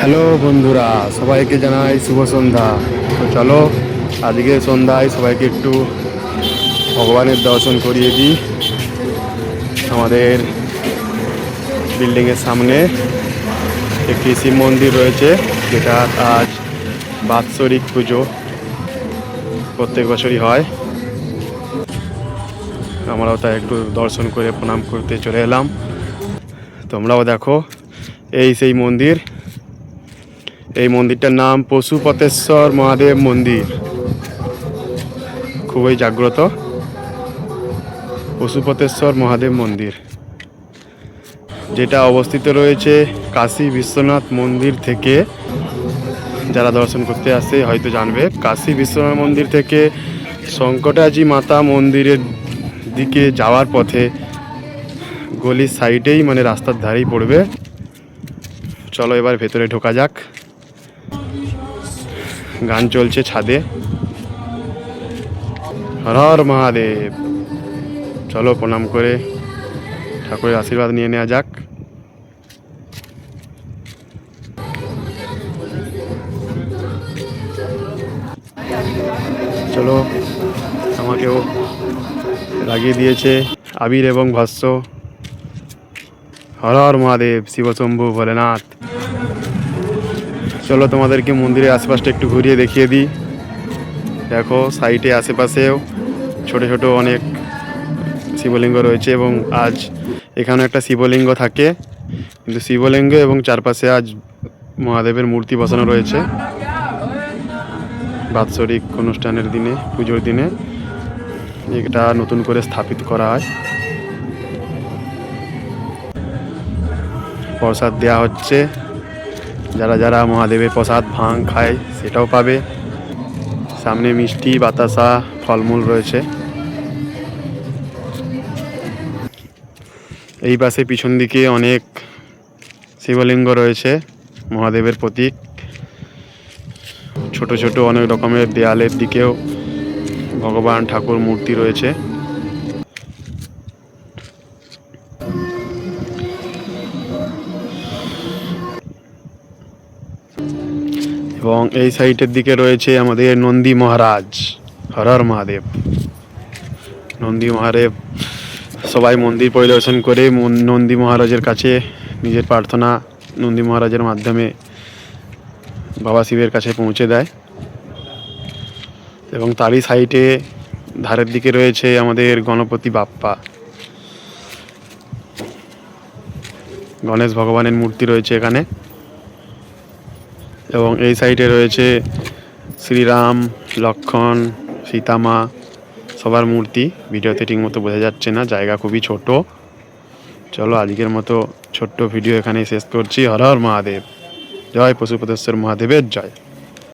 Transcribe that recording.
Hello বন্ধুরা, সবাইকে জানাই শুভ সন্ধ্যা। তো চলো আজকে সন্ধ্যায় সবাইকে একটু ভগবানের দর্শন করিয়ে দিই। আমাদের বিল্ডিংয়ের সামনে একটি শিব মন্দির রয়েছে, যেটা আজ বাৎসরিক পুজো প্রত্যেক বছরই হয়। আমরাও তাই একটু দর্শন করে প্রণাম করতে চলে এলাম। তোমরাও দেখো, এই সেই মন্দির। এই মন্দিরটার নাম পশুপতেশ্বর মহাদেব মন্দির। খুবই জাগ্রত পশুপতেশ্বর মহাদেব মন্দির, যেটা অবস্থিত রয়েছে কাশী বিশ্বনাথ মন্দির থেকে। যারা দর্শন করতে আসে হয়তো জানবে, কাশী বিশ্বনাথ মন্দির থেকে সংকটাজি মাতা মন্দিরের দিকে যাওয়ার পথে গলির সাইডেই, মানে রাস্তার ধারেই পড়বে। চলো এবার ভেতরে ঢোকা যাক। গান চলছে ছাদে, হর হর মহাদেব। চলো প্রণাম করে ঠাকুরের আশীর্বাদ নিয়ে নেওয়া যাক। চলো, আমাকেও লাগিয়ে দিয়েছে আবির এবং ভস্য। হর হর মহাদেব, শিবশম্ভু ভোলেনাথ। চলো তোমাদেরকে মন্দিরের আশেপাশটা একটু ঘুরিয়ে দেখিয়ে দিই। দেখো, সাইডে আশেপাশেও ছোট ছোট অনেক শিবলিঙ্গ রয়েছে, এবং আজ এখানে একটা শিবলিঙ্গ থাকে, কিন্তু শিবলিঙ্গ এবং চারপাশে আজ মহাদেবের মূর্তি বসানো রয়েছে। বাৎসরিক অনুষ্ঠানের দিনে, পুজোর দিনে এটা নতুন করে স্থাপিত করা হয়। প্রসাদ দেওয়া হচ্ছে, যারা যারা মহাদেবের প্রসাদ ভাং খায় সেটাও পাবে। সামনে মিষ্টি, বাতাসা, ফলমূল রয়েছে। এই পাশে পিছন দিকে অনেক শিবলিঙ্গ রয়েছে, মহাদেবের প্রতীক। ছোট ছোট অনেক রকমের দেয়ালের দিকেও ভগবান ঠাকুর মূর্তি রয়েছে। এবং এই সাইডের দিকে রয়েছে আমাদের নন্দী মহারাজ। হর হর মহাদেব। নন্দী মহাদেব, সবাই মন্দির পরিদর্শন করে নন্দী মহারাজের কাছে নিজের প্রার্থনা নন্দী মহারাজের মাধ্যমে বাবা শিবের কাছে পৌঁছে দেয়। এবং তারই সাইডে ধারের দিকে রয়েছে আমাদের গণপতি বাপ্পা, গণেশ ভগবানের মূর্তি রয়েছে এখানে। এবং এই সাইডে রয়েছে শ্রীরাম, লক্ষ্মণ, সীতামা, সবার মূর্তি। ভিডিওতে ঠিক মতো বোঝা যাচ্ছে না, জায়গা খুবই ছোট। চলো আজকের মতো ছোট্ট ভিডিও এখানেই শেষ করছি। হর হর মহাদেব। জয় পশুপতেশ্বর মহাদেবের জয়।